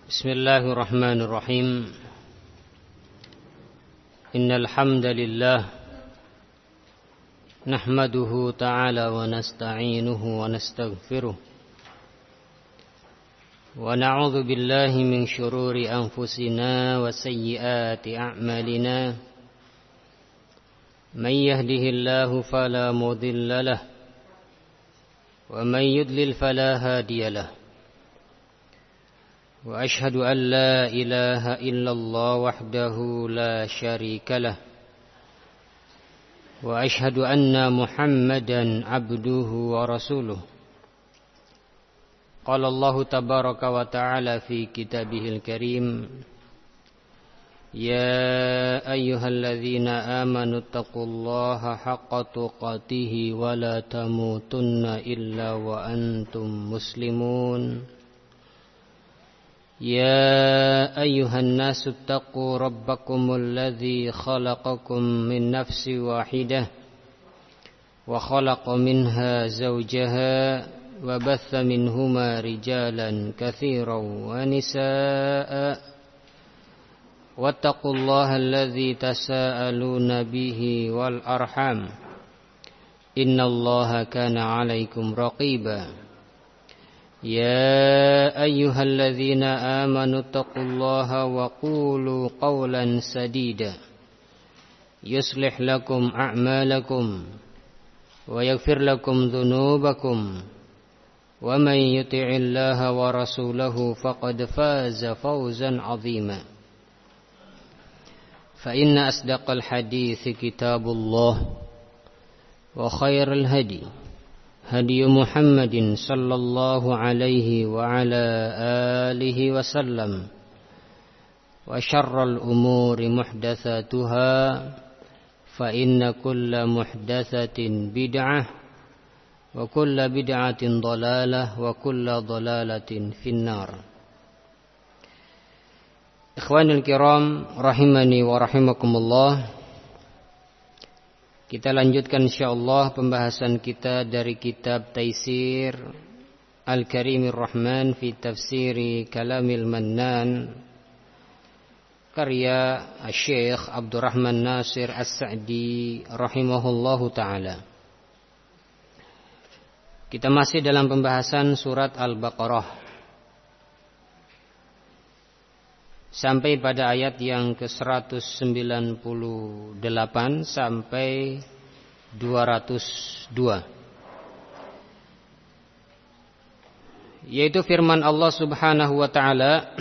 Bismillahirrahmanirrahim. Innal hamdalillah nahmaduhu ta'ala wa nasta'inuhu wa nastaghfiruh wa na'udzu billahi min shururi anfusina wa sayyiati a'malina. Man yahdihillahu fala mudilla lahu wa man yudlil fala hadiya lahu. وأشهد أن لا إله إلا الله وحده لا شريك له وأشهد أن محمدا عبده ورسوله. قال الله تبارك وتعالى في كتابه الكريم: يا أيها الذين آمنوا اتقوا الله حق تقاته ولا تموتن إلا وأنتم مسلمون. يا أيها الناس اتقوا ربكم الذي خلقكم من نفس واحدة وخلق منها زوجها وبث منهما رجالا كثيرا ونساء واتقوا الله الذي تساءلون به والأرحام إن الله كان عليكم رقيبا. يا أيها الذين آمنوا اتقوا الله وقولوا قولا سديدا يصلح لكم أعمالكم ويغفر لكم ذنوبكم ومن يطع الله ورسوله فقد فاز فوزا عظيما. فإن أصدق الحديث كتاب الله وخير الهدي هدي محمد صلى الله عليه وعلى آله وسلم وشر الأمور محدثاتها فإن كل محدثة بدعة وكل بدعة ضلالة وكل ضلالة في النار. Ikhwanul kiram rahimani wa rahimakumullah. Kita lanjutkan insyaallah pembahasan kita dari kitab Taisir Al-Karimir Rahman fi Tafsiri Kalamil Mannan karya Syekh Abdurrahman Nasir As-Sa'di rahimahullahu taala. Kita masih dalam pembahasan surat Al-Baqarah sampai pada ayat yang ke-198 sampai 202, yaitu firman Allah Subhanahu wa taala: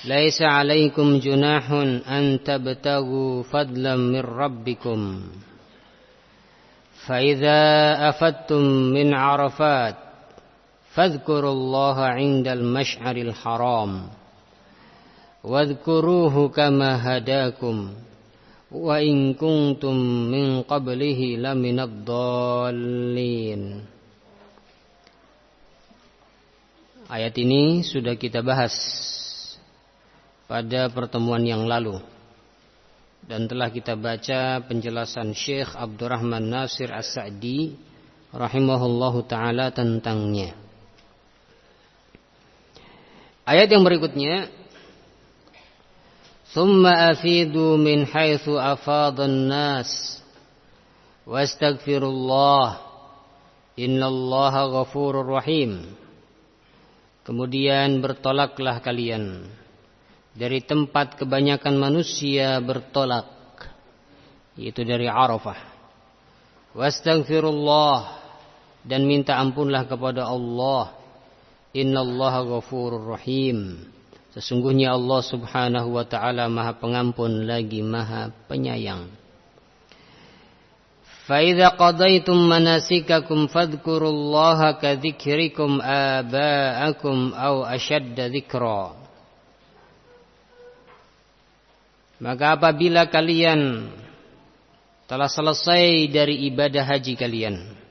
Laisa 'alaikum junahun an tabtagu fadlan min rabbikum fa idza afattum min 'arafat fadhkurullaha 'indal masy'aril haram wadhkuruhu kama hadakum wa in kuntum min qablihi laminad dhallin. Ayat ini sudah kita bahas pada pertemuan yang lalu dan telah kita baca penjelasan Syekh Abdurrahman Nasir As-Sa'di rahimahullahu taala tentangnya. Ayat yang berikutnya, Thumma afidu min haitsu afadan nas wastaghfirullah innallaha ghafurur rahim. Kemudian bertolaklah kalian dari tempat kebanyakan manusia bertolak, yaitu dari Arafah. Wastaghfirullah, dan minta ampunlah kepada Allah. Innallaha ghafurur rahim. Sesungguhnya Allah Subhanahu wa taala Maha Pengampun lagi Maha Penyayang. Fa idza qadaytum manasikakum fadhkurullaha ka dzikrikum aba'akum aw ashadda dzikra. Maka apabila kalian telah selesai dari ibadah haji kalian,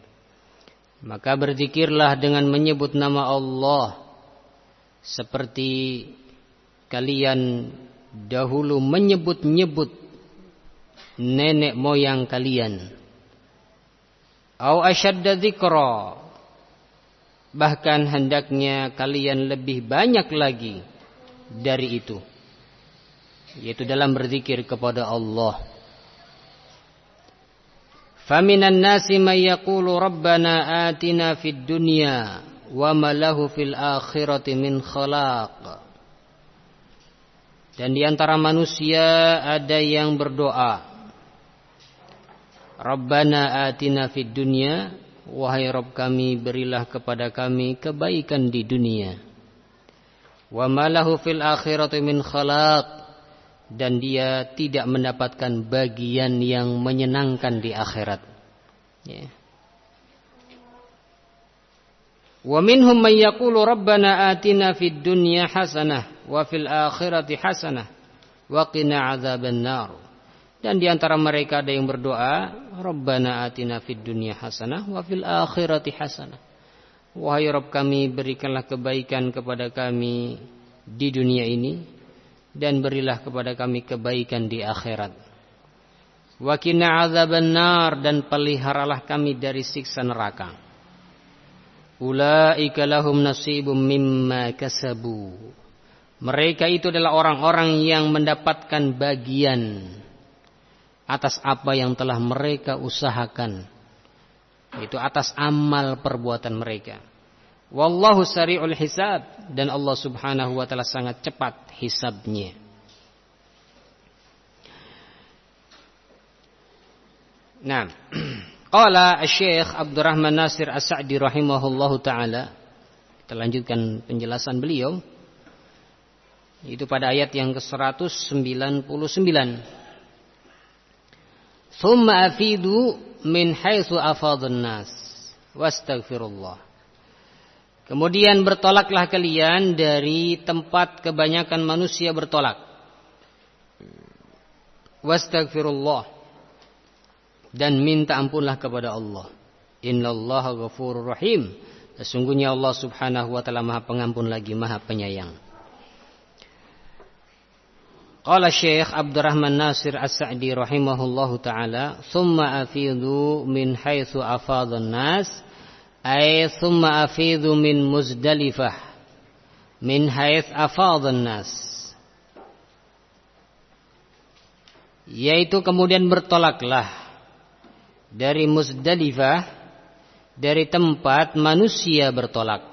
maka berzikirlah dengan menyebut nama Allah seperti kalian dahulu menyebut-nyebut nenek moyang kalian. Au asyadda dzikra, Bahkan hendaknya kalian lebih banyak lagi dari itu, yaitu dalam berzikir kepada Allah. Faminan nasi may yaqulu rabbana atina fid dunya wa ma lahu fil akhirati min khalaq. Dan di antara manusia ada yang berdoa, Rabbana atina fid dunya, wahai Rabb kami, berilah kepada kami kebaikan di dunia. Wa ma lahu fil akhirati min khalaq, dan dia tidak mendapatkan bagian yang menyenangkan di akhirat. Ya. Wa minhum man yaqulu rabbana atina fid dunya hasanah wa fil akhirati hasanah wa qina adzaban nar. Dan di antara mereka ada yang berdoa, Rabbana atina fid dunya hasanah wa fil akhirati hasanah. Wahai Rabb kami, berikanlah kebaikan kepada kami di dunia ini dan berilah kepada kami kebaikan di akhirat. Wa qina adzaban nar, dan peliharalah kami dari siksa neraka. Ulaika lahum nasibum mimma kasabu. Mereka itu adalah orang-orang yang mendapatkan bagian atas apa yang telah mereka usahakan, itu atas amal perbuatan mereka. Wallahu sari'ul hisab, dan Allah subhanahu wa ta'ala sangat cepat hisabnya. Nah, qala Syekh Abdurrahman Nasir As-Sa'di rahimahullahu ta'ala, kita lanjutkan penjelasan beliau, itu pada ayat yang ke-199. Thumma afidu min haitsu afadun nas wastaghfirullah. Kemudian bertolaklah kalian dari tempat kebanyakan manusia bertolak. Wastaghfirullah, dan minta ampunlah kepada Allah. Innallaha ghafurur rahim. Sesungguhnya Allah subhanahu wa ta'ala maha pengampun lagi maha penyayang. Qala Syekh Abdurrahman Nasir As-Sa'di rahimahullahu ta'ala, thumma afidu min haitsu afadun nas, ay thumma afidu min Muzdalifah min haits afadun nas, yaitu kemudian bertolaklah dari Muzdalifah, dari tempat manusia bertolak.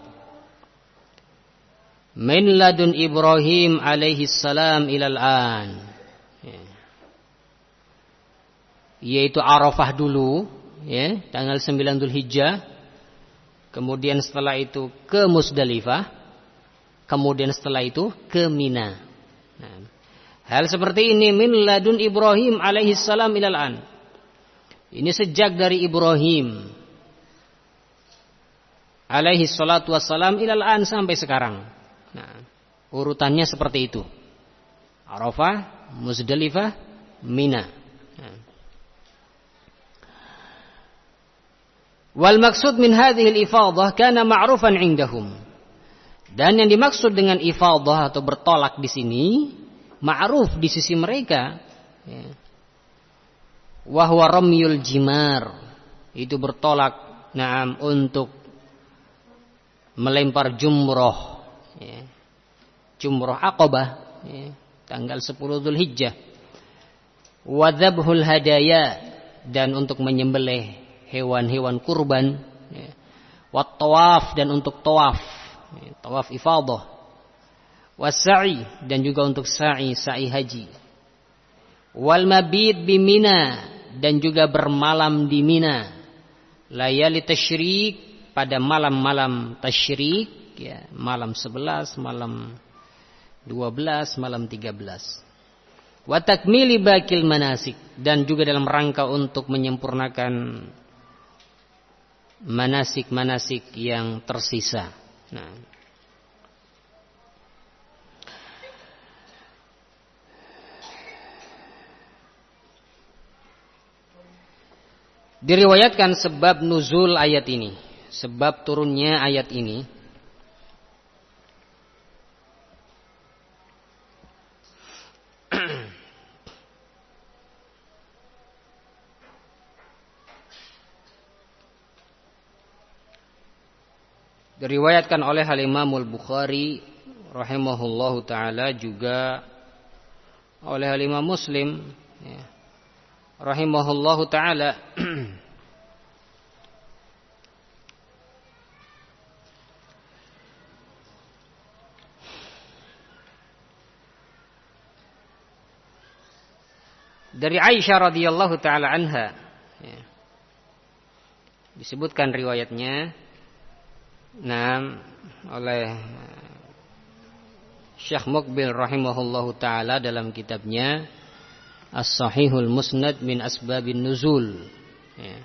Min ladun Ibrahim alaihi salam ilal an, yaitu Arafah dulu, ya, tanggal 9 Dzulhijjah. Kemudian setelah itu ke Muzdalifah, kemudian setelah itu ke Mina. Nah, hal seperti ini min ladun Ibrahim alaihi salam ilal an. Ini sejak dari Ibrahim alaihi salatu wassalam ilal an sampai sekarang. Nah, urutannya seperti itu. Arafah, Muzdalifah, Mina. Nah. Wal maksud min hadhihi al-ifadah kana ma'rufan 'indahum. Dan yang dimaksud dengan ifadah atau bertolak di sini ma'ruf di sisi mereka. Ya. Wa huwa ramyul jimar. Itu bertolak, na'am, untuk melempar jumrah. Ya. Jumrah Aqabah, ya, tanggal 10 Dzulhijjah. Wa dzabhul hadaya, dan untuk menyembelih hewan-hewan kurban, ya. Wa tawaf, dan untuk tawaf, ya, tawaf ifadah. Wa sa'i, dan juga untuk sa'i haji. Wal mabit bi Mina, dan juga bermalam di Mina. Layali tasyrik, pada malam-malam tasyrik, ya, malam 11, malam 12, malam 13. Wa takmili bakil manasik, dan juga dalam rangka untuk menyempurnakan manasik-manasik yang tersisa. Nah, diriwayatkan sebab nuzul ayat ini, sebab turunnya ayat ini. Diriwayatkan oleh Al-Imam Al-Bukhari rahimahullahu taala, juga oleh Al-Imam Muslim ya, rahimahullahu taala. Dari Aisyah radhiyallahu taala anha ya, disebutkan riwayatnya oleh Syekh Muqbil rahimahullahu taala dalam kitabnya As-Sahihul Musnad min Asbabin Nuzul ya.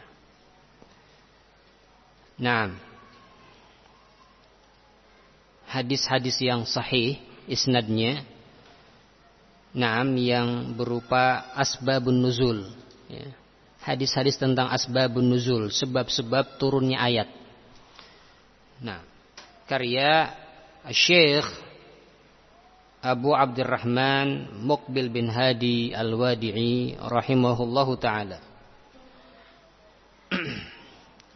Hadis-hadis yang sahih isnadnya yang berupa asbabun nuzul ya. Hadis-hadis tentang asbabun nuzul, sebab-sebab turunnya ayat. Karya Syekh Abu Abdurrahman Muqbil bin Hadi Al-Wadi'i rahimahullahu taala.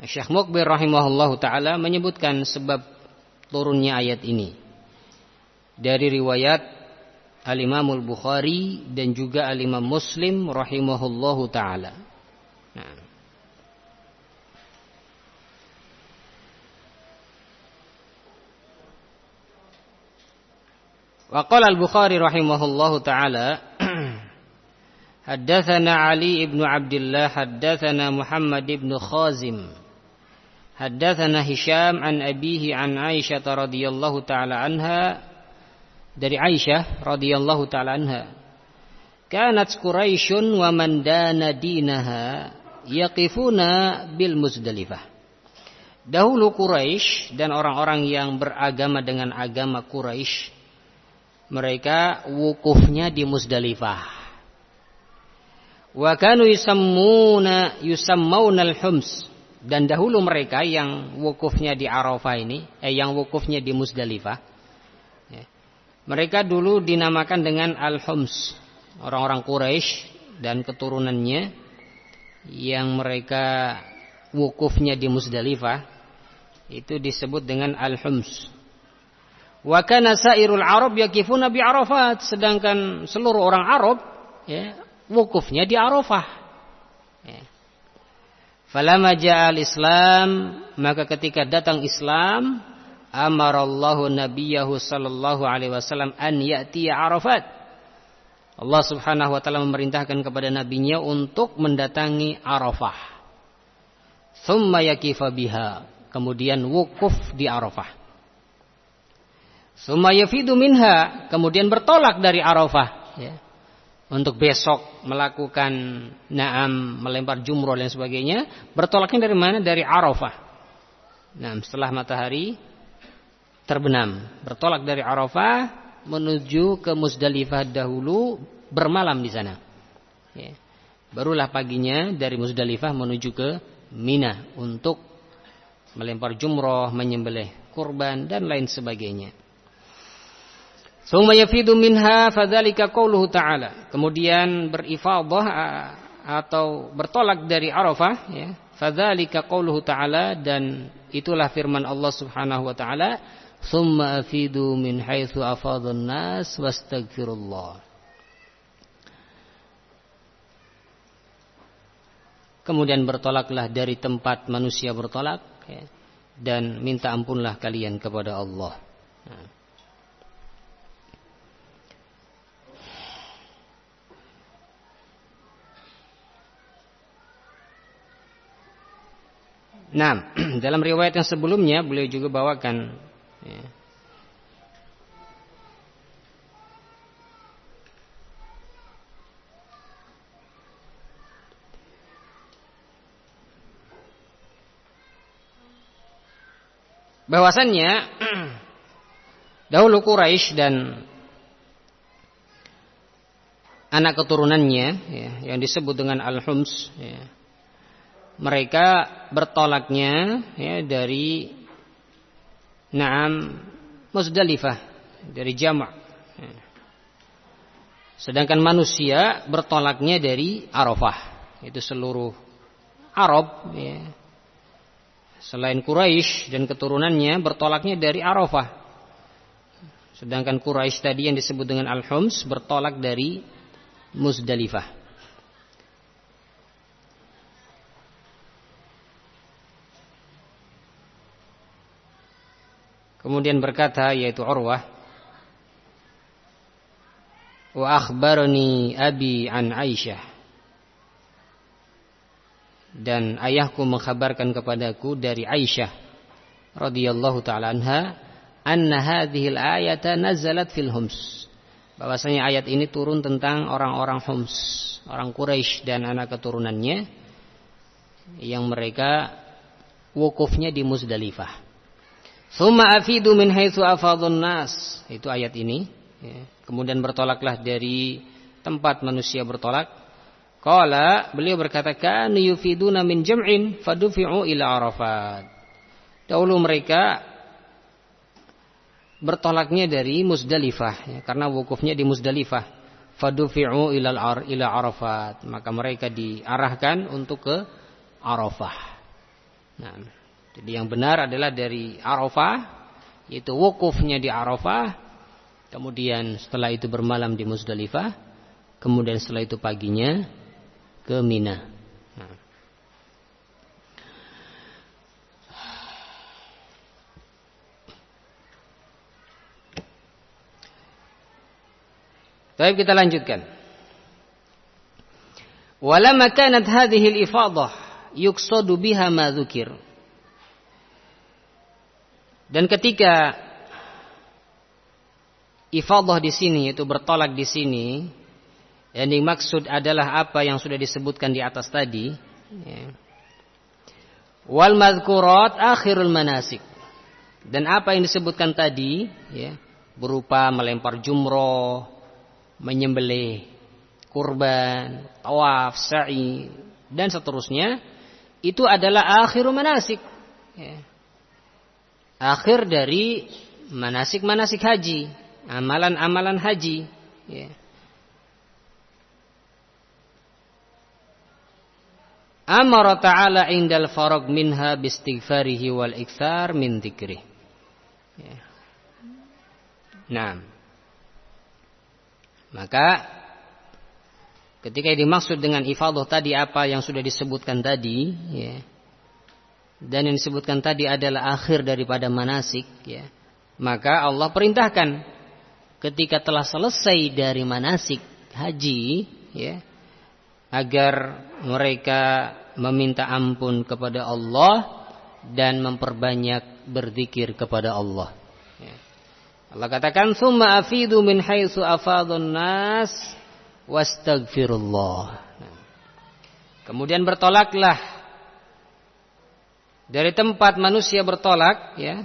Syekh Muqbil rahimahullahu taala menyebutkan sebab turunnya ayat ini dari riwayat Al-Imam Al-Bukhari dan juga Al-Imam Muslim rahimahullahu taala. Wa qala Al-Bukhari rahimahullahu taala haddatsana Ali ibn Abdullah haddatsana Muhammad ibn Khazim haddatsana Hisham an abihi an Aisyah radhiyallahu taala anha, dari Aisyah radhiyallahu taala anha, kanat Quraisyun wa man dana dinaha yaqifuna bil Muzdalifah. Dahulu Quraisy dan orang-orang yang beragama dengan agama Quraisy, mereka wukufnya di Muzdalifah. Wa kanu yusammuna al-hums, dan dahulu mereka yang wukufnya di Arafah ini, yang wukufnya di Muzdalifah, mereka dulu dinamakan dengan Al-Hums. Orang-orang Quraisy dan keturunannya yang mereka wukufnya di Muzdalifah itu disebut dengan Al-Hums. Wa kana sairul Arab yakifuna bi Arafat, sedangkan seluruh orang Arab ya, wukufnya di Arafah. Ya. Falamma ja'al Islam, maka ketika datang Islam, amarallahu nabiyahu sallallahu alaihi wasallam an ya'tiya Arafat. Allah Subhanahu wa taala memerintahkan kepada nabinya untuk mendatangi Arafah. Tsumma yakifa biha, kemudian wukuf di Arafah. Tsumma yafidu minha, kemudian bertolak dari Arafah ya. Untuk besok melakukan melempar jumroh dan sebagainya, bertolaknya dari mana? Dari Arafah. Setelah matahari terbenam, bertolak dari Arafah menuju ke Muzdalifah dahulu, bermalam di sana. Ya. Barulah paginya dari Muzdalifah menuju ke Mina untuk melempar jumroh, menyembelih kurban dan lain sebagainya. Tsumma yafidu minha fadzalika qauluhu ta'ala. Kemudian berifadah atau bertolak dari Arafah ya. Fadzalika qauluhu ta'ala, dan itulah firman Allah Subhanahu wa taala, tsumma afidu min haitsu afadhan nas wastaghfirullah. Kemudian bertolaklah dari tempat manusia bertolak ya, dan minta ampunlah kalian kepada Allah. Dalam riwayat yang sebelumnya beliau juga bawakan ya, bahwasannya dahulu Quraisy dan anak keturunannya ya, yang disebut dengan Al-Hums ya, mereka bertolaknya ya, dari Muzdalifah, dari Jama'. Ya. Sedangkan manusia bertolaknya dari Arafah. Itu seluruh Arab ya, Selain Quraisy dan keturunannya bertolaknya dari Arafah. Sedangkan Quraisy tadi yang disebut dengan Al-Hums bertolak dari Muzdalifah. Kemudian berkata yaitu Urwah, wa akhbarani abi an Aisyah, dan ayahku mengkhabarkan kepadaku dari Aisyah radhiyallahu taala anha, anna hadhil ayata nazalat fil Hums, bahwasanya ayat ini turun tentang orang-orang Hums, orang Quraisy dan anak keturunannya yang mereka wukufnya di Muzdalifah. Tsumma afidu min haitsu afadun nas, itu ayat ini ya. Kemudian bertolaklah dari tempat manusia bertolak. Qala, beliau berkata, kanu yufiduna min jam'in fadufi'u ila Arafat. Dahulu mereka bertolaknya dari Muzdalifah ya, karena wukufnya di Muzdalifah. Fadufi'u ila Arafat, maka mereka diarahkan untuk ke Arafah. Nah, jadi yang benar adalah dari Arafah, yaitu wukufnya di Arafah, kemudian setelah itu bermalam di Muzdalifah, kemudian setelah itu paginya ke Mina. Nah. Baik, kita lanjutkan. Walamma kanat hadhihi al-ifadah yuqsadu biha ma dzukir. Dan ketika ifadah di sini, itu bertolak di sini, yang dimaksud adalah apa yang sudah disebutkan di atas tadi. Ya. Wal madhkurat akhirul manasik. Dan apa yang disebutkan tadi, ya, berupa melempar jumroh, menyembelih kurban, tawaf, sa'i, dan seterusnya, itu adalah akhirul manasik. Ya. Akhir dari manasik-manasik haji, amalan-amalan haji ya. Amara ta'ala indal farag minha bistighfarihi wal iktsar min dzikrih ya. Nah, maka ketika dimaksud dengan ifadah tadi apa yang sudah disebutkan tadi ya, dan yang disebutkan tadi adalah akhir daripada manasik ya, maka Allah perintahkan ketika telah selesai dari manasik haji ya, agar mereka meminta ampun kepada Allah dan memperbanyak berzikir kepada Allah ya. Allah katakan tsumma afidu min haitsu afadun nas wastaghfirullah. Nah, kemudian bertolaklah dari tempat manusia bertolak ya,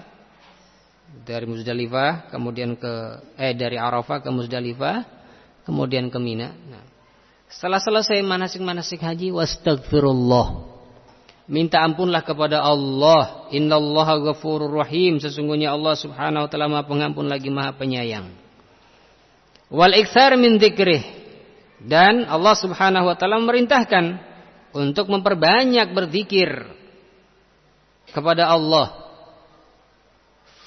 dari Muzdalifah kemudian dari Arafah ke Muzdalifah kemudian ke Mina. Nah, setelah selesai manasik-manasik haji, wastaghfirullah, minta ampunlah kepada Allah. Innallaha ghafurur rahim, sesungguhnya Allah Subhanahu wa taala Maha Pengampun lagi Maha Penyayang. Wal iktsar min dzikrih, dan Allah Subhanahu wa taala memerintahkan untuk memperbanyak berzikir kepada Allah.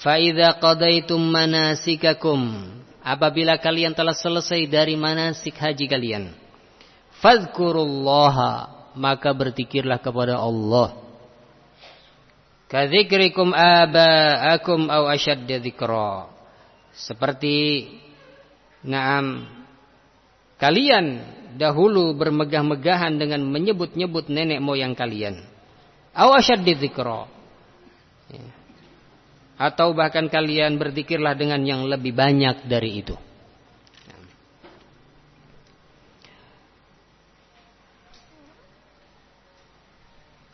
Fa idza qadaitum manasikakum, apabila kalian telah selesai dari manasik haji kalian, fadzkurullaha, maka berzikirlah kepada Allah. Kadzikrikum aba'akum aw ashadda dzikra, seperti kalian dahulu bermegah-megahan dengan menyebut-nyebut nenek moyang kalian. Aw ashadda dzikra, atau bahkan kalian berzikirlah dengan yang lebih banyak dari itu.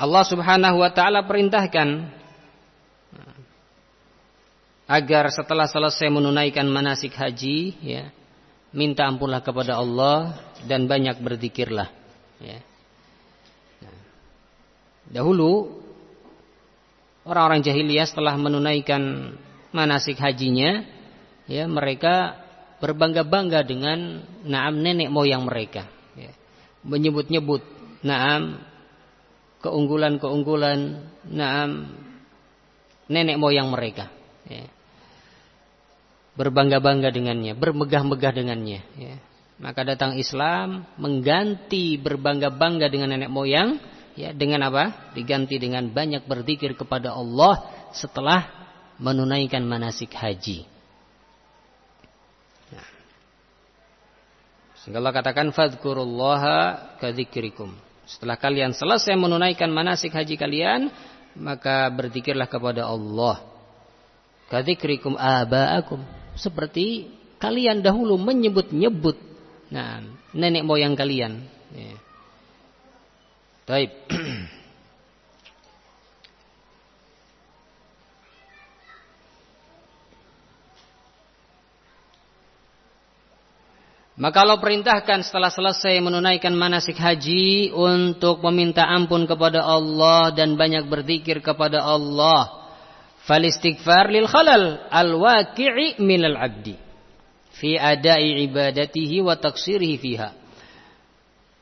Allah Subhanahu wa taala perintahkan agar setelah selesai menunaikan manasik haji ya, minta ampunlah kepada Allah dan banyak berzikirlah ya. Dahulu orang-orang jahiliyah setelah menunaikan manasik hajinya ya, mereka berbangga-bangga dengan nenek moyang mereka ya. Menyebut-nyebut keunggulan-keunggulan nenek moyang mereka. Ya. Berbangga-bangga dengannya, bermegah-megah dengannya. Ya. Maka datang Islam mengganti berbangga-bangga dengan nenek moyang, ya, dengan apa? Diganti dengan banyak berzikir kepada Allah setelah menunaikan manasik haji. Nah. Sehingga Allah katakan fadhkurullaha kadzikrikum. Setelah kalian selesai menunaikan manasik haji kalian, maka berzikirlah kepada Allah. Kadzikrikum aba'akum, seperti kalian dahulu menyebut-nyebut nenek moyang kalian. Ya. Baik. Maka Allah perintahkan setelah selesai menunaikan manasik haji untuk meminta ampun kepada Allah dan banyak berzikir kepada Allah. Falistighfar lil khalal al-waqi'i minal abdi fi adai ibadatihi wa taqsirihi fiha.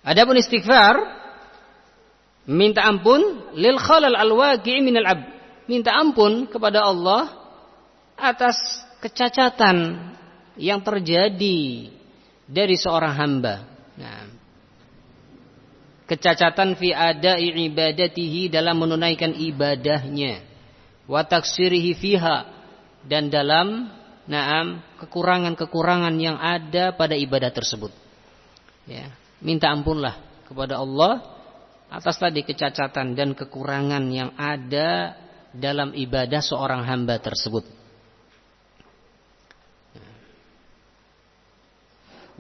Adapun istighfar, minta ampun lil khalal al-waqi'i minal abd, minta ampun kepada Allah atas kecacatan yang terjadi dari seorang hamba. Nah, kecacatan fi adai ibadatihi, dalam menunaikan ibadahnya, wa taksirihi fiha, dan dalam kekurangan-kekurangan yang ada pada ibadah tersebut. Ya, minta ampunlah kepada Allah atas tadi kecacatan dan kekurangan yang ada dalam ibadah seorang hamba tersebut.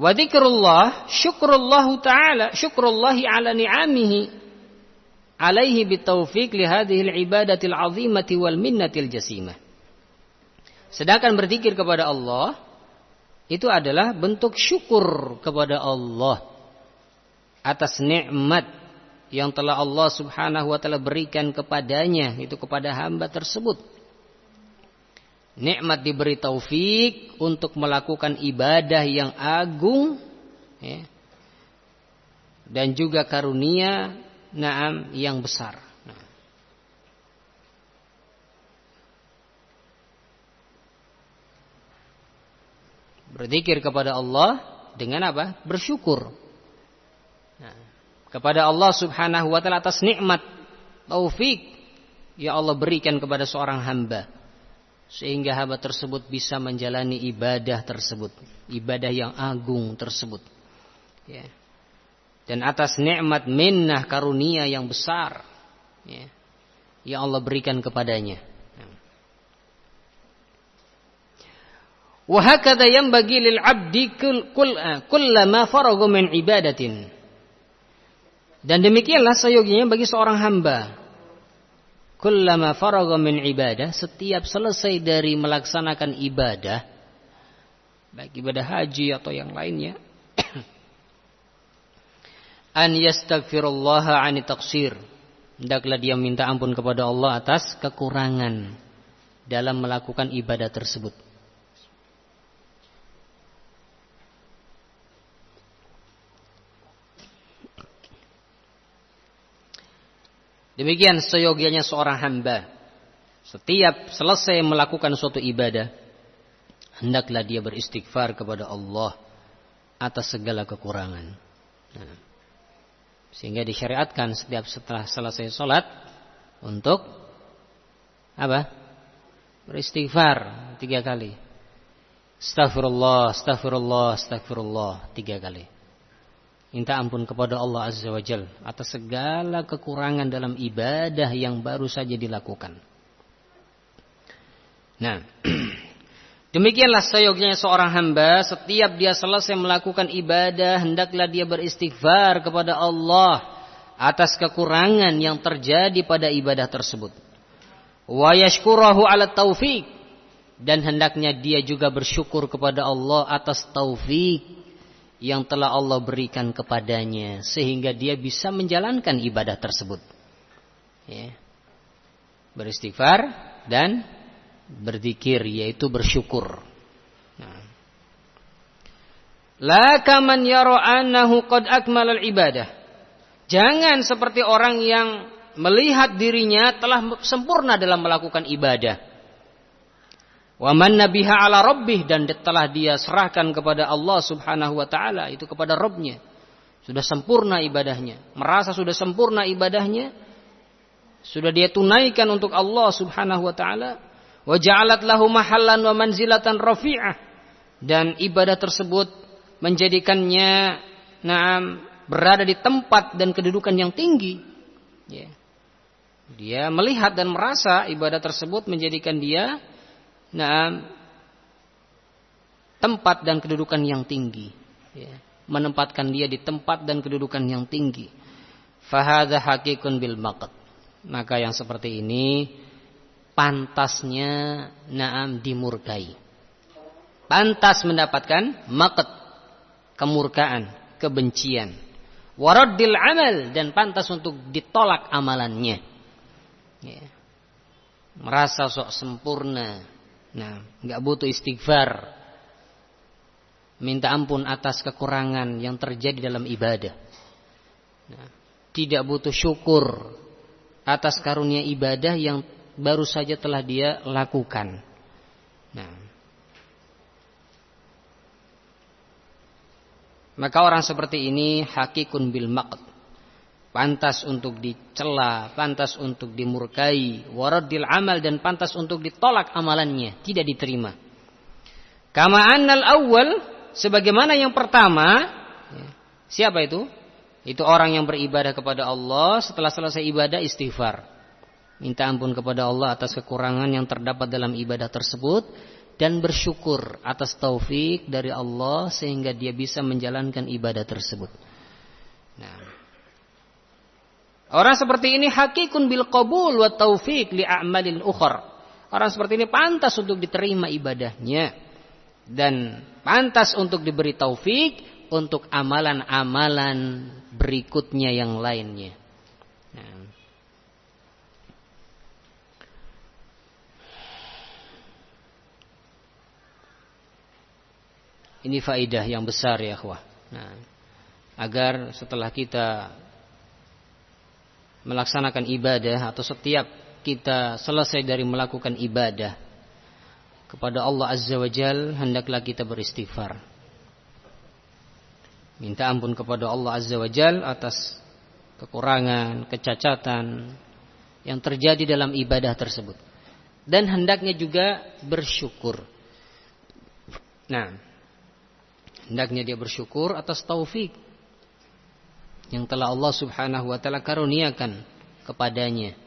Wa dzikrullah syukrullahu ta'ala, syukrullahi ala ni'amihi alaihi bitaufiq li hadhihi al-ibadati al-'azimati wal minnati al-jasimah. Sedangkan berzikir kepada Allah itu adalah bentuk syukur kepada Allah atas nikmat yang telah Allah Subhanahu wa taala berikan kepadanya, itu kepada hamba tersebut. Nikmat diberi taufik untuk melakukan ibadah yang agung, ya, dan juga karunia yang besar. Berzikir kepada Allah dengan apa? Bersyukur kepada Allah Subhanahu wa taala atas nikmat taufik yang Allah berikan kepada seorang hamba, sehingga hamba tersebut bisa menjalani ibadah tersebut, ibadah yang agung tersebut, ya. Dan atas nikmat minnah karunia yang besar, ya, yang Allah berikan kepadanya. Wa hakadha yanbaghi lil 'abdi kullama faragha min ibadatin. Dan demikianlah seyogianya bagi seorang hamba, kullama faragha min ibadah, setiap selesai dari melaksanakan ibadah, baik ibadah haji atau yang lainnya, an yastaghfirullaha 'ani taqsir, hendaklah dia minta ampun kepada Allah atas kekurangan dalam melakukan ibadah tersebut. Demikian seyogianya seorang hamba, setiap selesai melakukan suatu ibadah, hendaklah dia beristighfar kepada Allah atas segala kekurangan. Nah, sehingga disyariatkan setiap setelah selesai sholat untuk apa? Beristighfar 3 kali. Astaghfirullah, astaghfirullah, astaghfirullah 3 kali. Minta ampun kepada Allah Azza wa Jalla atas segala kekurangan dalam ibadah yang baru saja dilakukan. Nah, demikianlah seyogianya seorang hamba, setiap dia selesai melakukan ibadah, hendaklah dia beristighfar kepada Allah atas kekurangan yang terjadi pada ibadah tersebut. Wa yashkurahu 'ala taufiq, dan hendaknya dia juga bersyukur kepada Allah atas taufik yang telah Allah berikan kepadanya, sehingga dia bisa menjalankan ibadah tersebut, ya. Beristighfar dan berzikir, yaitu bersyukur. Nah. La kaman yara annahu qad akmala al-ibadah. Jangan seperti orang yang melihat dirinya telah sempurna dalam melakukan ibadah. Wa man nabiha ala rabbih, dan telah dia serahkan kepada Allah Subhanahu wa taala, itu kepada Rabbnya. Sudah sempurna ibadahnya, merasa sudah sempurna ibadahnya, sudah dia tunaikan untuk Allah Subhanahu wa taala. Wa ja'alat lahu mahallan wa manzilatan rafi'ah, dan ibadah tersebut menjadikannya berada di tempat dan kedudukan yang tinggi. Ya. Dia melihat dan merasa ibadah tersebut menjadikan dia tempat dan kedudukan yang tinggi, ya. Menempatkan dia di tempat dan kedudukan yang tinggi. Fahadha hakikun bil maqt. Maka yang seperti ini pantasnya dimurkai. Pantas mendapatkan maqt, kemurkaan, kebencian. Waraddil amal, dan pantas untuk ditolak amalannya. Ya. Merasa sok sempurna. Enggak butuh istighfar, minta ampun atas kekurangan yang terjadi dalam ibadah. Tidak butuh syukur atas karunia ibadah yang baru saja telah dia lakukan. Maka orang seperti ini hakikun bil maqt, pantas untuk dicela, pantas untuk dimurkai, waraddil amal, dan pantas untuk ditolak amalannya, tidak diterima. Kama annal awwal, sebagaimana yang pertama, siapa itu? Itu orang yang beribadah kepada Allah, setelah selesai ibadah istighfar, minta ampun kepada Allah atas kekurangan yang terdapat dalam ibadah tersebut, dan bersyukur atas taufik dari Allah sehingga dia bisa menjalankan ibadah tersebut. Orang seperti ini hakikun bil qabul wa taufiq li a'malil ukhra. Orang seperti ini pantas untuk diterima ibadahnya dan pantas untuk diberi taufik untuk amalan-amalan berikutnya yang lainnya. Ini faidah yang besar ya akhwah. Agar setelah kita melaksanakan ibadah atau setiap kita selesai dari melakukan ibadah kepada Allah Azza wa Jal, hendaklah kita beristighfar, minta ampun kepada Allah Azza wa Jal atas kekurangan, kecacatan yang terjadi dalam ibadah tersebut, dan hendaknya juga bersyukur. Hendaknya dia bersyukur atas taufik yang telah Allah Subhanahu wa taala karuniakan kepadanya.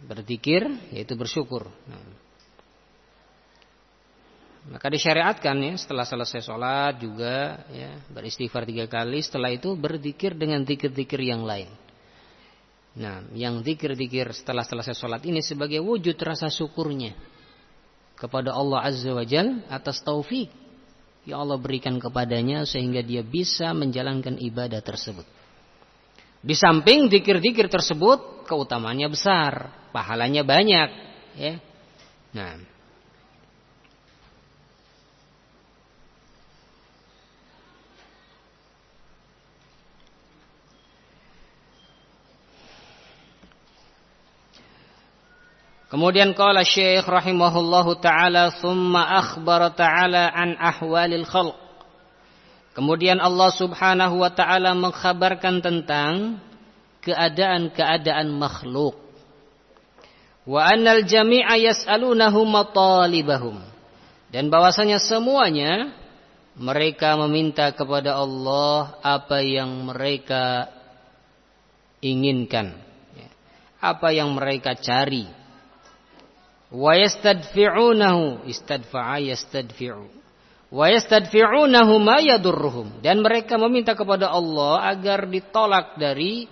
Berzikir yaitu bersyukur. Maka disyariatkan ya, setelah selesai sholat juga ya, beristighfar 3 kali. Setelah itu berzikir dengan zikir-zikir yang lain. Yang zikir-zikir setelah selesai sholat ini sebagai wujud rasa syukurnya kepada Allah Azza wa Jalla atas taufik yang Allah berikan kepadanya sehingga dia bisa menjalankan ibadah tersebut. Di samping zikir-zikir tersebut keutamaannya besar, pahalanya banyak, ya. Kemudian qala Syekh rahimahullahu taala, "Tsumma akhbara ta'ala an ahwalil khalq." Kemudian Allah Subhanahu wa taala mengkhabarkan tentang keadaan-keadaan makhluk. Wa annal jami'a yas'alunahu matalibahum. Dan bahwasanya semuanya mereka meminta kepada Allah apa yang mereka inginkan, apa yang mereka cari. Wa yastadfi'unahu, istadfa'a yastadfi'u, wa yastadfi'unahu ma yadurruhum, dan mereka meminta kepada Allah agar ditolak dari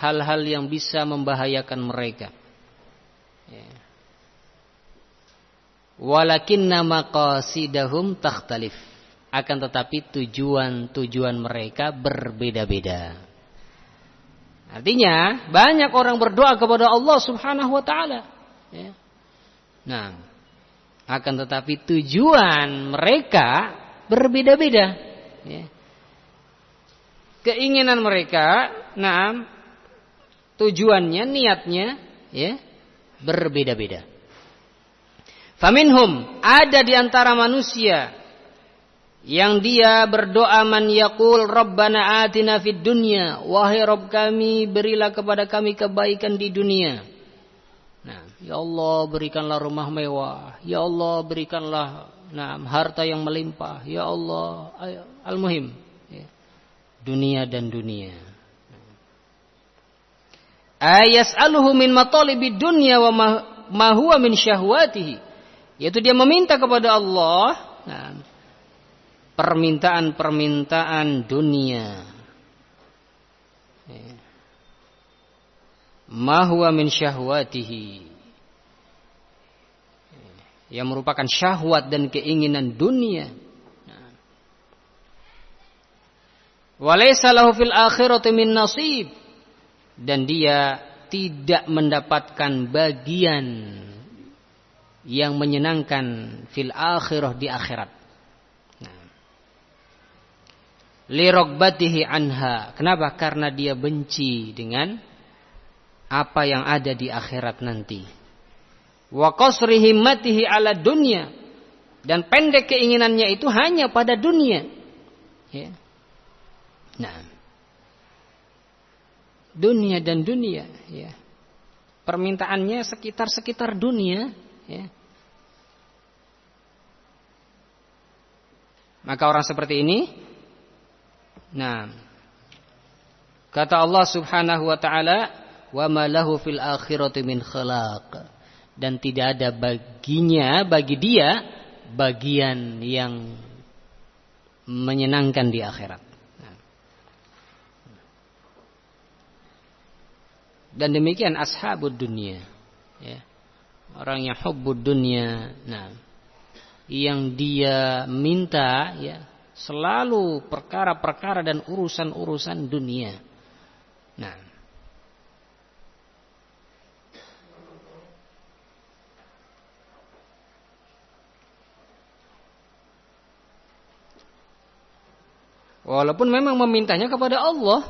hal-hal yang bisa membahayakan mereka. Walakinna maqasidahum takhtalif, akan tetapi tujuan-tujuan mereka berbeda-beda. Artinya banyak orang berdoa kepada Allah Subhanahu wa taala, ya. Akan tetapi tujuan mereka berbeda-beda, ya. Keinginan mereka tujuannya, niatnya ya berbeda-beda. Faminhum, ada di antara manusia yang dia berdoa, man yaqul rabbana atina fid dunya, wahai Rabb kami, berilah kepada kami kebaikan di dunia. Nah, ya Allah berikanlah rumah mewah, ya Allah berikanlah harta yang melimpah, ya Allah, al-muhim ya. Dunia dan dunia. Ayas'aluhu min matalibid dunya wa ma huwa min syahwatihi, yaitu dia meminta kepada Allah permintaan-permintaan dunia. Ma huwa min syahwatihi, yang merupakan syahwat dan keinginan dunia. Wa laysa lahu fil akhirati min nasib, dan dia tidak mendapatkan bagian yang menyenangkan fil akhirah, di akhirat. Li ragbatihi anha, kenapa? Karena dia benci dengan apa yang ada di akhirat nanti. Wa qasri himmatihi ala dunya, dan pendek keinginannya itu hanya pada dunia. Ya. Nah, dunia dan dunia, ya. Permintaannya sekitar dunia, ya. Maka orang seperti ini, kata Allah Subhanahu wa taala, wa ma lahu fil akhirati min khalaq, dan tidak ada bagi dia bagian yang menyenangkan di akhirat. Dan demikian ashabud dunia, ya. Orang yang hubbud dunia, yang dia minta, ya, selalu perkara-perkara dan urusan-urusan dunia. Walaupun memang memintanya kepada Allah,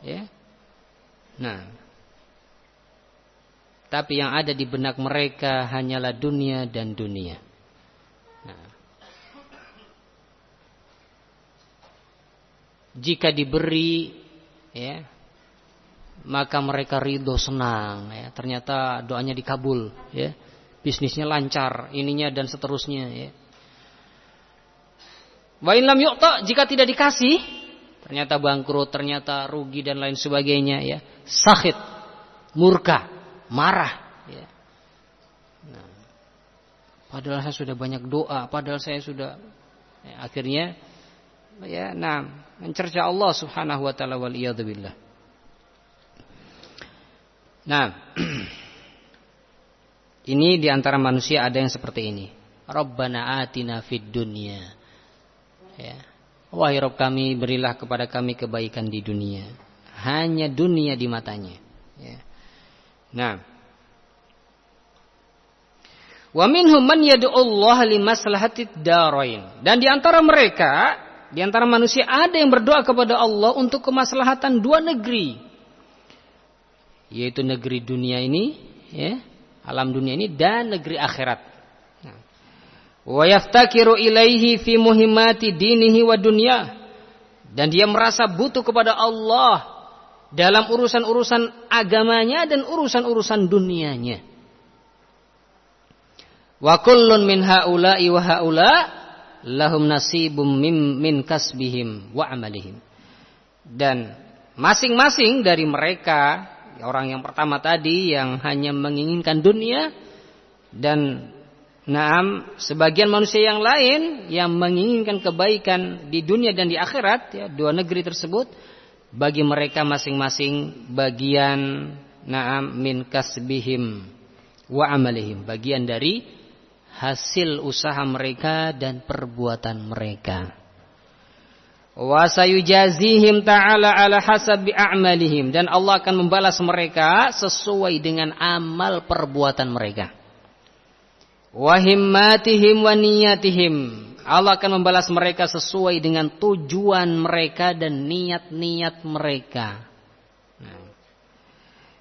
ya. Tapi yang ada di benak mereka hanyalah dunia dan dunia. Jika diberi, ya, maka mereka ridho, senang, ya. Ternyata doanya dikabul, ya. Bisnisnya lancar, ininya dan seterusnya, ya. Wa in lam yu'ta, jika tidak dikasih, ternyata bangkrut, ternyata rugi dan lain sebagainya, ya. Sakhit, murka, marah, ya. Padahal saya sudah banyak doa, padahal saya sudah, ya, akhirnya, ya, mencerca Allah Subhanahu wa taala, wal iyad billah. Ini di antara manusia ada yang seperti ini. Rabbana atina fid dunya, ya. Wahai Rabb kami, berilah kepada kami kebaikan di dunia. Hanya dunia di matanya, ya. Wa minhum man yad'u Allah li maslahatid darain. Dan di antara mereka, di antara manusia ada yang berdoa kepada Allah untuk kemaslahatan dua negeri, yaitu negeri dunia ini, ya, alam dunia ini, dan negeri akhirat. Wa yaftakiru ilaihi fi muhimmati dinihi wa dunya, dan dia merasa butuh kepada Allah dalam urusan-urusan agamanya dan urusan-urusan dunianya. Wa kullun min haula'i wa haula lahum nasibum min kasbihim wa amalihim. Dan masing-masing dari mereka, orang yang pertama tadi yang hanya menginginkan dunia, dan sebagian manusia yang lain yang menginginkan kebaikan di dunia dan di akhirat, ya, dua negeri tersebut, bagi mereka masing-masing bagian min kasbihim wa amalihim, bagian dari hasil usaha mereka dan perbuatan mereka. Wa sayujazihim ta'ala ala hasabi a'malihim, dan Allah akan membalas mereka sesuai dengan amal perbuatan mereka. Wa himmatihim wa niyatihim, Allah akan membalas mereka sesuai dengan tujuan mereka dan niat-niat mereka.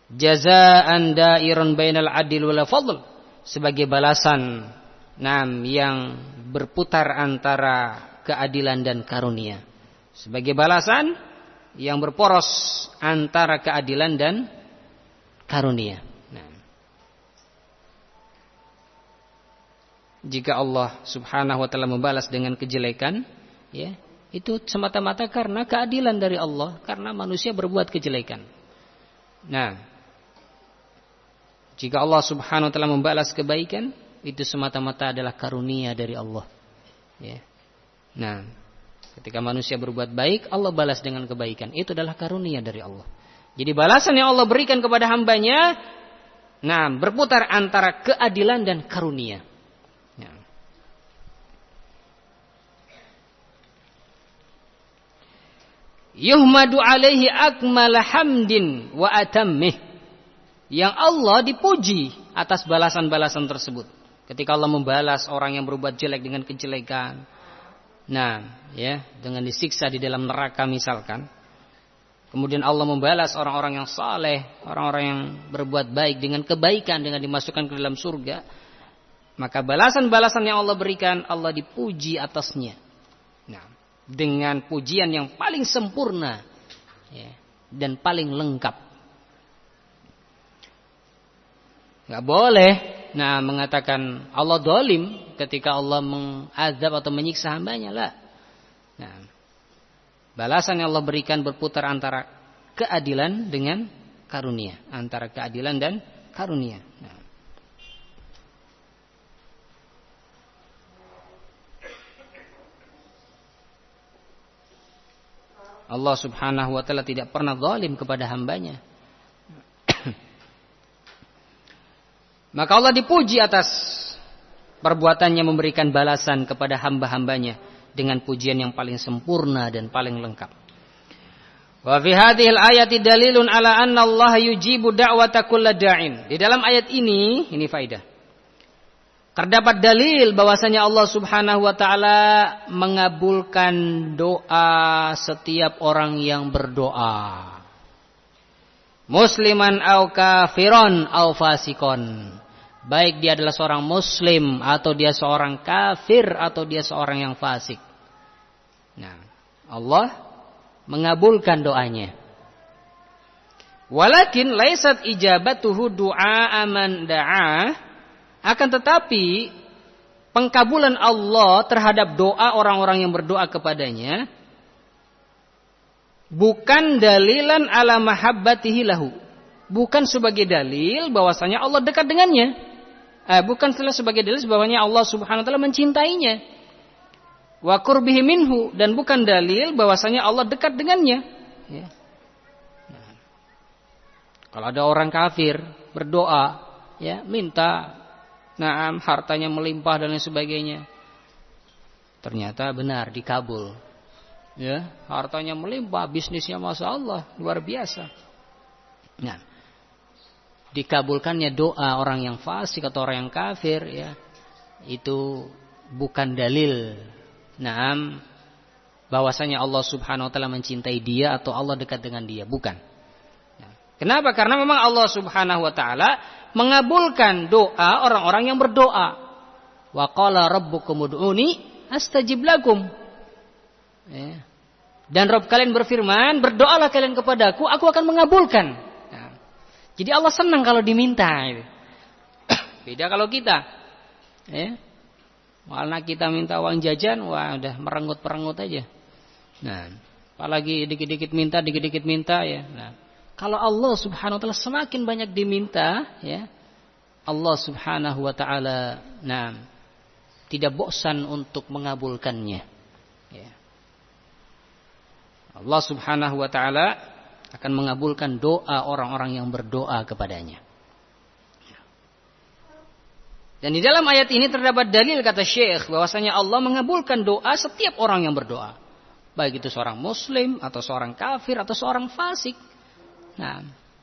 Jazaan dairan bainal adil wal fadl, sebagai balasan yang berputar antara keadilan dan karunia. Sebagai balasan yang berporos antara keadilan dan karunia. Jika Allah Subhanahu wa taala membalas dengan kejelekan, ya, itu semata-mata karena keadilan dari Allah, karena manusia berbuat kejelekan. Nah, jika Allah Subhanahu wa taala membalas kebaikan, itu semata-mata adalah karunia dari Allah. Ya. Nah, ketika manusia berbuat baik, Allah balas dengan kebaikan. Itu adalah karunia dari Allah. Jadi balasan yang Allah berikan kepada hambanya, berputar antara keadilan dan karunia. Ya. Yuhmadu alaihi akmal hamdin wa atammih. Yang Allah dipuji atas balasan-balasan tersebut. Ketika Allah membalas orang yang berbuat jelek dengan kejelekan, dengan disiksa di dalam neraka misalkan. Kemudian Allah membalas orang-orang yang saleh, orang-orang yang berbuat baik dengan kebaikan, dengan dimasukkan ke dalam surga. Maka balasan-balasan yang Allah berikan, Allah dipuji atasnya. Dengan pujian yang paling sempurna, dan paling lengkap. Gak boleh mengatakan Allah dolim ketika Allah mengazab atau menyiksa hambanya lah. Balasan yang Allah berikan berputar antara keadilan dengan karunia, antara keadilan dan karunia. Allah Subhanahu wa taala tidak pernah zalim kepada hambanya. Maka Allah dipuji atas perbuatannya memberikan balasan kepada hamba-hambanya dengan pujian yang paling sempurna dan paling lengkap. Wa fi hadhil ayati dalilun ala anna Allah yujibu da'wata kulli da'in. Di dalam ayat ini faidah. Terdapat dalil bahwasanya Allah Subhanahu wa taala mengabulkan doa setiap orang yang berdoa. Musliman au kafiron au fasikon. Baik dia adalah seorang muslim atau dia seorang kafir atau dia seorang yang fasik. Allah mengabulkan doanya. Walakin laisat ijabatuhu du'a man da'a, akan tetapi pengkabulan Allah terhadap doa orang-orang yang berdoa kepadanya bukan dalilan ala mahabbatihi lahu. Bukan sebagai dalil bahwasanya Allah dekat dengannya. Bukan sebagai dalil bahwasanya Allah Subhanahu wa taala mencintainya. Wa qurbihi minhu, dan bukan dalil bahwasanya Allah dekat dengannya. Ya. Kalau ada orang kafir berdoa, minta hartanya melimpah dan lain sebagainya. Ternyata benar dikabul. Hartanya melimpah, bisnisnya Masya Allah luar biasa. Dikabulkannya doa orang yang fasik atau orang yang kafir, itu bukan dalil bahwasanya Allah Subhanahu wa taala mencintai dia atau Allah dekat dengan dia, bukan. Kenapa? Karena memang Allah Subhanahu wa taala mengabulkan doa orang-orang yang berdoa. Wa qala rabbukum ud'uni astajib lakum. Dan Rabb kalian berfirman, berdoalah kalian kepadaku, aku akan mengabulkan. Jadi Allah senang kalau diminta. Beda kalau kita. Malah kita minta uang jajan, udah merengut-perengut aja. Apalagi dikit-dikit minta ya. Kalau Allah Subhanahu wa taala semakin banyak diminta, Allah Subhanahu wa taala tidak bosan untuk mengabulkannya. Allah Subhanahu wa taala akan mengabulkan doa orang-orang yang berdoa kepadanya. Dan di dalam ayat ini terdapat dalil, kata Syekh, bahwasanya Allah mengabulkan doa setiap orang yang berdoa. Baik itu seorang muslim atau seorang kafir atau seorang fasik.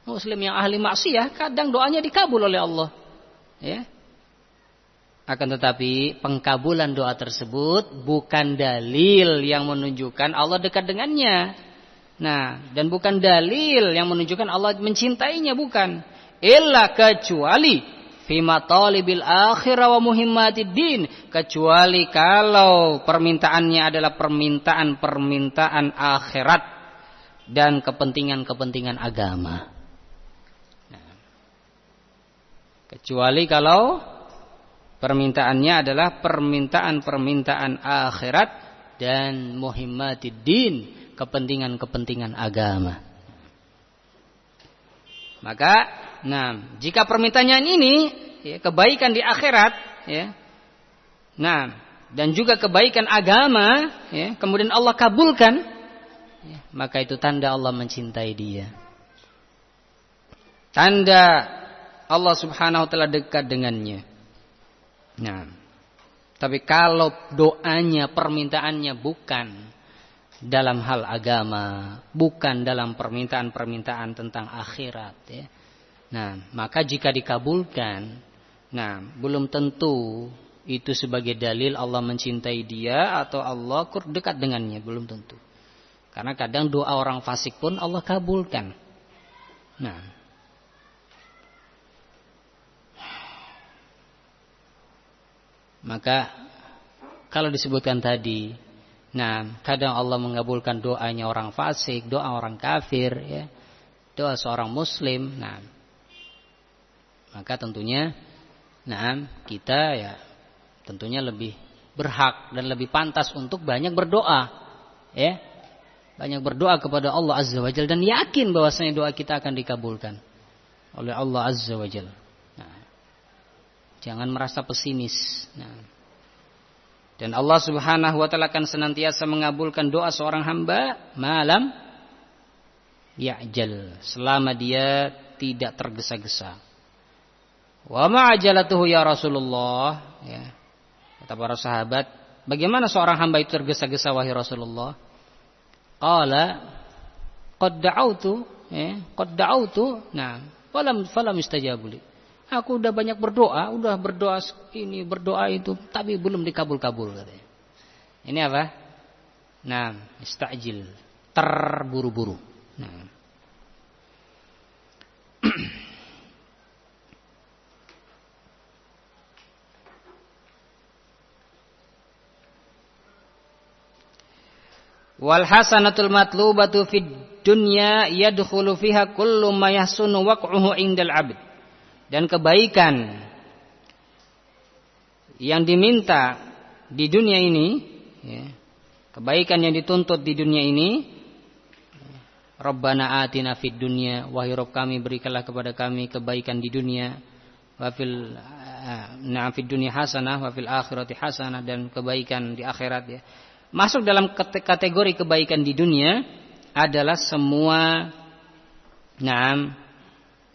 Muslim yang ahli maksiyah kadang doanya dikabul oleh Allah. Akan tetapi pengkabulan doa tersebut bukan dalil yang menunjukkan Allah dekat dengannya. Nah, dan bukan dalil yang menunjukkan Allah mencintainya, bukan. Illa kecuali fi matalibil akhirah wa muhimmatid din, kecuali kalau permintaannya adalah permintaan akhirat dan kepentingan agama. Nah, kecuali kalau permintaannya adalah permintaan akhirat dan muhimmatid din, kepentingan agama. Maka, jika permintaan ini ya, kebaikan di akhirat, ya, dan juga kebaikan agama, ya, kemudian Allah kabulkan, ya, maka itu tanda Allah mencintai dia. Tanda Allah Subhanahu wa taala dekat dengannya. Tapi kalau doanya, permintaannya bukan dalam hal agama, bukan dalam permintaan tentang akhirat, ya. Maka jika dikabulkan, belum tentu itu sebagai dalil Allah mencintai dia atau Allah dekat dengannya, belum tentu. Karena kadang doa orang fasik pun Allah kabulkan. Maka kalau disebutkan tadi, kadang Allah mengabulkan doanya orang fasik, doa orang kafir, ya, doa seorang muslim. Maka tentunya, kita ya tentunya lebih berhak dan lebih pantas untuk banyak berdoa, ya, banyak berdoa kepada Allah Azza wa Jalla dan yakin bahwasanya doa kita akan dikabulkan oleh Allah Azza wa Jalla. Jangan merasa pesimis. Dan Allah Subhanahu wa taala akan senantiasa mengabulkan doa seorang hamba malam ya'jal, selama dia tidak tergesa-gesa. Wa ma'ajalatuhu ya Rasulullah, ya. Kata para sahabat, bagaimana seorang hamba itu tergesa-gesa wahai Rasulullah? Qala qad da'autu, ya, qad da'autu, falam istajabu li. Aku udah banyak berdoa, ini, berdoa itu, tapi belum dikabul-kabul katanya. Ini apa? Istajil, terburu-buru. Wal hasanatul matlubatu fid dunya yadkhulu fiha kullu ma yahsunu waq'uhu 'indal 'abd. Dan kebaikan yang diminta di dunia ini, ya, kebaikan yang dituntut di dunia ini, Rabbana atina fid dunya, wahai Rabb kami berikanlah kepada kami kebaikan di dunia, wa fil fid dunya hasanah wa fil akhirati hasanah, dan kebaikan di akhirat, ya. Masuk dalam kategori kebaikan di dunia adalah semua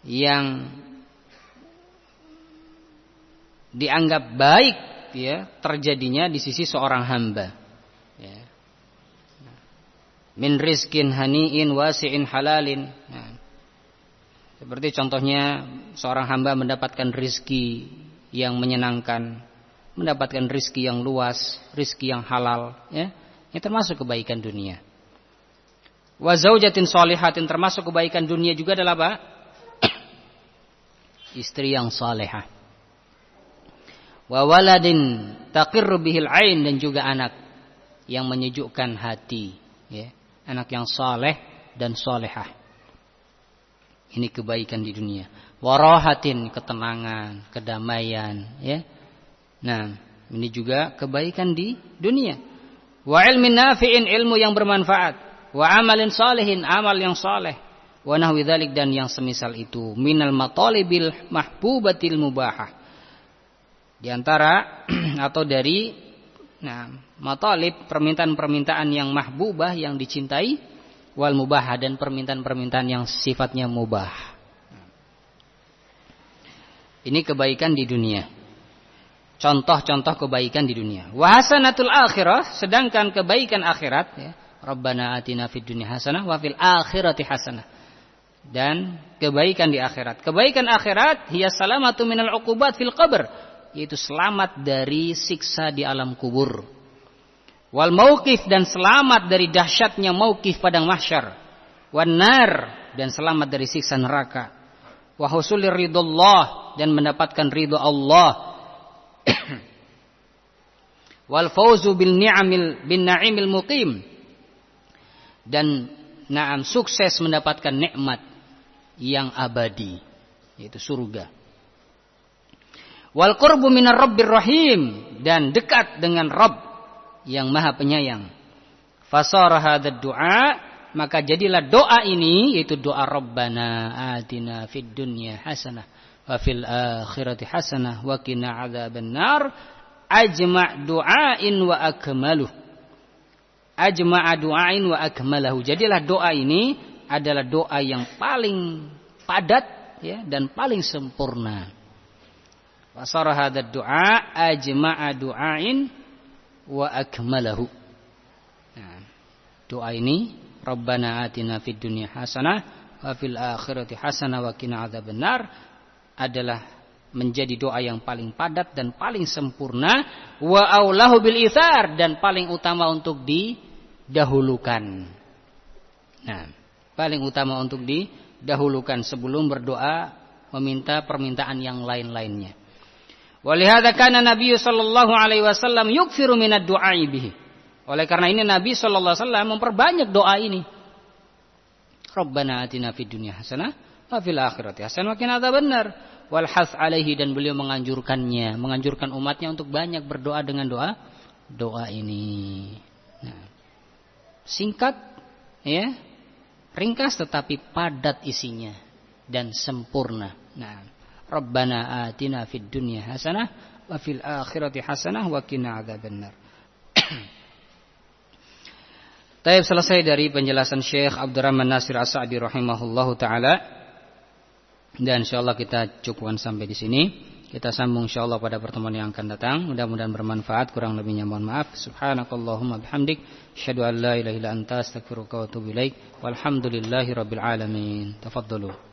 yang dianggap baik, ya, terjadinya di sisi seorang hamba, ya. Min rizkin haniin wasi'in halalin. Seperti contohnya seorang hamba mendapatkan rizki yang menyenangkan, mendapatkan rizki yang luas, rizki yang halal, ya. Ini termasuk kebaikan dunia. Wa zaujatin sholihatin, termasuk kebaikan dunia juga adalah apa? Istri yang salehah. Wa waladin taqirru bihil ain, dan juga anak yang menyejukkan hati, ya. Anak yang saleh dan salehah. Ini kebaikan di dunia. Warahatin, ketenangan, kedamaian, ya. Ini juga kebaikan di dunia. Wa ilmin nafi'in, ilmu yang bermanfaat. Wa amalin salihin, amal yang saleh. Wa nahwi dzalik, dan yang semisal itu. Minal matalibil mahbubatil mubahah. Di antara atau dari matalib, permintaan-permintaan yang mahbubah, yang dicintai, wal mubah, dan permintaan-permintaan yang sifatnya mubah. Ini kebaikan di dunia. Contoh-contoh kebaikan di dunia. Wa hasanatul akhirah, sedangkan kebaikan akhirat, ya. Rabbana atina fid dunya hasanah wa fil akhirati hasanah. Dan kebaikan di akhirat. Kebaikan akhirat hiya salamatu minal uqubat fil qabr, yaitu selamat dari siksa di alam kubur. Wal mauqif, dan selamat dari dahsyatnya mauqif padang mahsyar. wan nar, dan selamat dari siksa neraka, wa husulir ridullah, dan mendapatkan ridho Allah, wal fauzu bin na'imil muqim, dan na'am sukses mendapatkan nikmat yang abadi, yaitu surga. Wal qurbu minar rabbir rahim, dan dekat dengan Rabb yang Maha Penyayang. Fasara hadzal du'a, maka jadilah doa ini, yaitu doa Rabbana atina fid dunya hasanah wa fil akhirati hasanah wa qina adzabannar, ajma' du'ain wa akmaluh. Ajma'a du'ain wa akmalahu. Jadilah doa ini adalah doa yang paling padat, ya, dan paling sempurna. Fasara hadzal du'a ajma'a du'ain wa akmalahu. Nah, doa ini Rabbana atina fid dunya hasanah wa fil akhirati hasanah wa qina adzabannar adalah menjadi doa yang paling padat dan paling sempurna, wa aulahu bil itsar, dan paling utama untuk didahulukan. Nah, paling utama untuk didahulukan sebelum berdoa meminta permintaan yang lain-lainnya. Walihada kana Nabi sallallahu alaihi wasallam yukfiru minad du'ai bihi. Oleh karena ini Nabi sallallahu alaihi wasallam memperbanyak doa ini. Rabbana atina fid dunya hasanah wa fil akhirati hasanah wa qina adzabannar. Wal hath alaihi, dan beliau menganjurkan umatnya untuk banyak berdoa dengan doa ini. Nah, singkat, ya, ringkas tetapi padat isinya dan sempurna. Nah, Rabbana atina fid dunya hasanah wa fil akhirati hasanah wa qina adzabannar. Taib, selesai dari penjelasan Syekh Abdurrahman Nasir As-Sa'di rahimahullahu taala. Dan insyaallah kita cukupkan sampai di sini. Kita sambung insyaallah pada pertemuan yang akan datang. Mudah-mudahan bermanfaat, kurang lebihnya mohon maaf. Subhanakallahumma bihamdik, asyhadu an la ilaha illa anta, astaghfiruka wa atubu ilaik. Walhamdulillahirabbil alamin. Tafaddalu.